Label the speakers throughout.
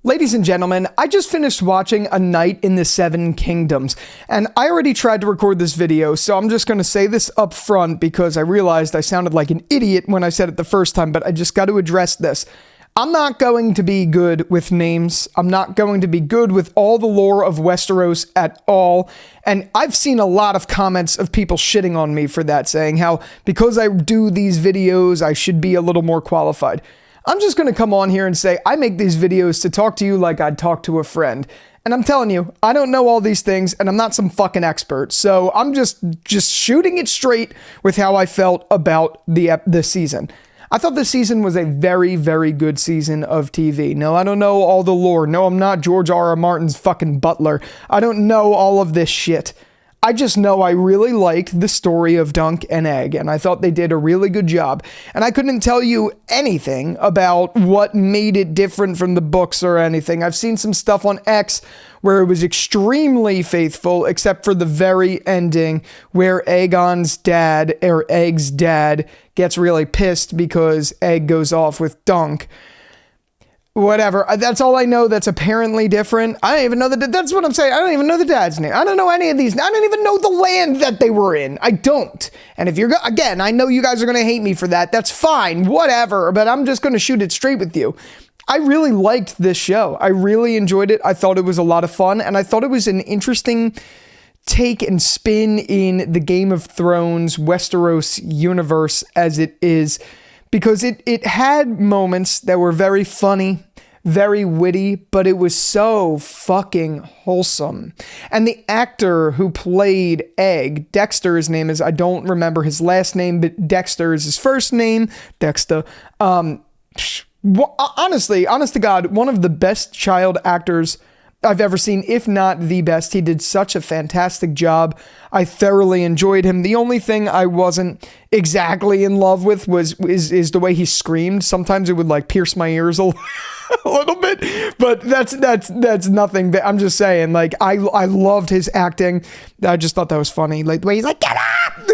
Speaker 1: Ladies and gentlemen, I just finished watching A Night in the Seven Kingdoms, and I already tried to record this video, so I'm just going to say this up front because I realized I sounded like an idiot when I said it the first time, but I just got to address this. I'm not going to be good with names. I'm not going to be good with all the lore of Westeros at all. And I've seen a lot of comments of people shitting on me for that, saying how because I do these videos, I should be a little more qualified. I'm just going to come on here and say I make these videos to talk to you like I'd talk to a friend. And I'm telling you, I don't know all these things, and I'm not some fucking expert. So I'm just shooting it straight with how I felt about the season. I thought this season was a very, very good season of TV. No, I don't know all the lore. No, I'm not George R.R. Martin's fucking butler. I don't know all of this shit. I just know I really liked the story of Dunk and Egg, and I thought they did a really good job. And I couldn't tell you anything about what made it different from the books or anything. I've seen some stuff on X where it was extremely faithful, except for the very ending where Aegon's dad, or Egg's dad, gets really pissed because Egg goes off with Dunk. Whatever. That's all I know that's apparently different. I don't even know that's what I'm saying. I don't even know the dad's name. I don't know any of these. I don't even know the land that they were in. I don't. And if you're, again, I know you guys are going to hate me for that. That's fine. Whatever. But I'm just going to shoot it straight with you. I really liked this show. I really enjoyed it. I thought it was a lot of fun. And I thought it was an interesting take and spin in the Game of Thrones Westeros universe as it is. Because it had moments that were very funny, very witty, but it was so fucking wholesome. And the actor who played Egg, Dexter, his name is, I don't remember his last name, but Dexter is his first name, Dexter. Honestly, honest to God, one of the best child actors I've ever seen, if not the best. He did such a fantastic job. I thoroughly enjoyed him. The only thing I wasn't exactly in love with is the way he screamed. Sometimes it would like pierce my ears a little bit, but that's nothing. I'm just saying, like, I loved his acting. I just thought that was funny. Like the way he's like, get up!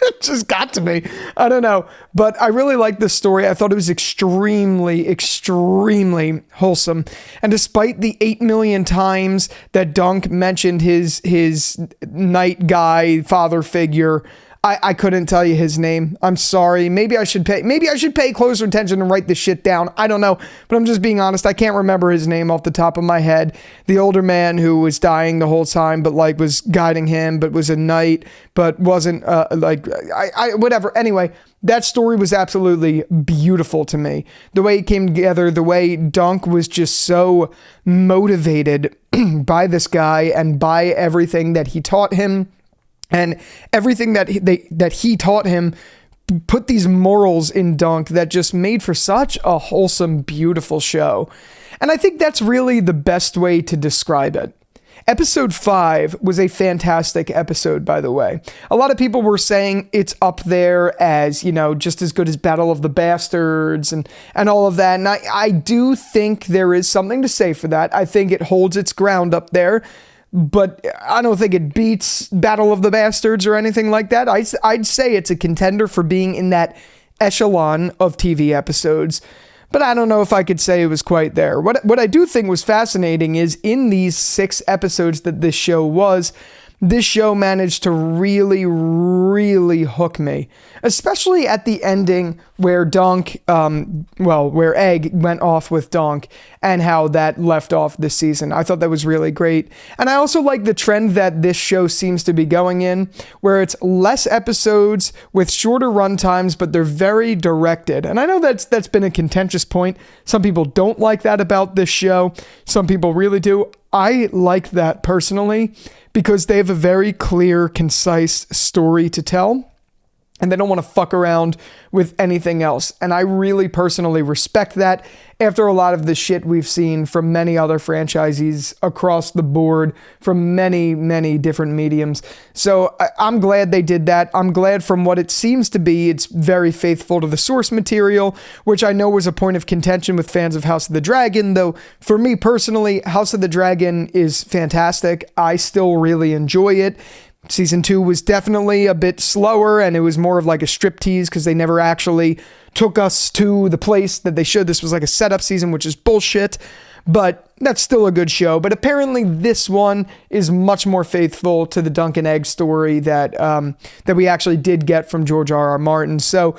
Speaker 1: It just got to me. I don't know. But I really liked this story. I thought it was extremely, extremely wholesome. And despite the 8 million times that Dunk mentioned his night guy father figure, I couldn't tell you his name. I'm sorry. Maybe I should pay closer attention and write this shit down. I don't know. But I'm just being honest. I can't remember his name off the top of my head. The older man who was dying the whole time, but like was guiding him, but was a knight, but wasn't whatever. Anyway, that story was absolutely beautiful to me. The way it came together, the way Dunk was just so motivated by this guy and by everything that he taught him. And everything that he taught him put these morals in Dunk that just made for such a wholesome, beautiful show. And I think that's really the best way to describe it. Episode 5 was a fantastic episode, by the way. A lot of people were saying it's up there as, you know, just as good as Battle of the Bastards and all of that. And I do think there is something to say for that. I think it holds its ground up there. But I don't think it beats Battle of the Bastards or anything like that. I'd say it's a contender for being in that echelon of TV episodes. But I don't know if I could say it was quite there. What I do think was fascinating is in these 6 episodes that this show managed to really, really hook me. Especially at the ending where where Egg went off with Dunk and how that left off this season. I thought that was really great. And I also like the trend that this show seems to be going in, where it's less episodes with shorter run times, but they're very directed. And I know that's been a contentious point. Some people don't like that about this show. Some people really do. I like that personally because they have a very clear, concise story to tell. And they don't want to fuck around with anything else. And I really personally respect that after a lot of the shit we've seen from many other franchisees across the board from many, many different mediums. So I'm glad they did that. I'm glad from what it seems to be, it's very faithful to the source material, which I know was a point of contention with fans of House of the Dragon, though for me personally, House of the Dragon is fantastic. I still really enjoy it. Season 2 was definitely a bit slower, and it was more of like a striptease because they never actually took us to the place that they should. This was like a setup season, which is bullshit. but that's still a good show. But apparently this one is much more faithful to the Dunk and Egg story that that we actually did get from George R.R. Martin. So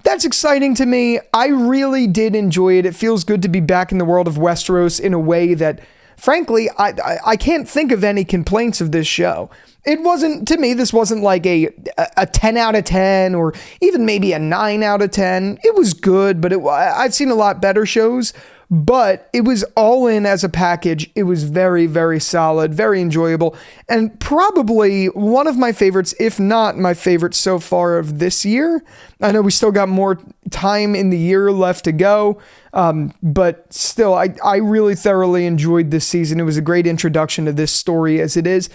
Speaker 1: that's exciting to me. I really did enjoy it. It feels good to be back in the world of Westeros in a way that, frankly, I can't think of any complaints of this show. It wasn't, to me, this wasn't like a 10 out of 10 or even maybe a 9 out of 10. It was good, but I've seen a lot better shows, but it was all in as a package. It was very, very solid, very enjoyable, and probably one of my favorites, if not my favorite so far of this year. I know we still got more time in the year left to go, but still, I really thoroughly enjoyed this season. It was a great introduction to this story as it is.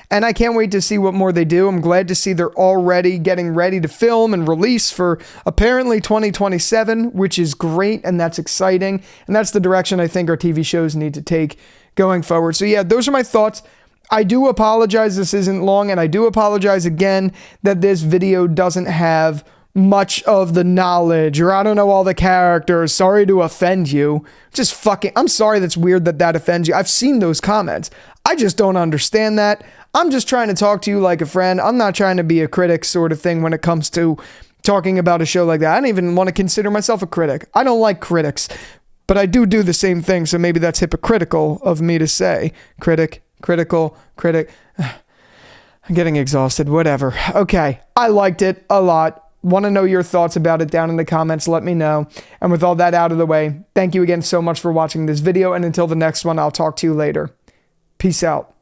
Speaker 1: And I can't wait to see what more they do. I'm glad to see they're already getting ready to film and release for apparently 2027, which is great, and that's exciting. And that's the direction I think our TV shows need to take going forward. So yeah, those are my thoughts. I do apologize this isn't long, and I do apologize again that this video doesn't have much of the knowledge, or I don't know all the characters. Sorry to offend you. Just fucking, I'm sorry that's weird that offends you. I've seen those comments. I just don't understand that. I'm just trying to talk to you like a friend. I'm not trying to be a critic sort of thing when it comes to talking about a show like that. I don't even want to consider myself a critic. I don't like critics, but I do the same thing, so maybe that's hypocritical of me to say. Critical. I'm getting exhausted, whatever. Okay, I liked it a lot. Want to know your thoughts about it down in the comments, let me know. And with all that out of the way, thank you again so much for watching this video, and until the next one, I'll talk to you later. Peace out.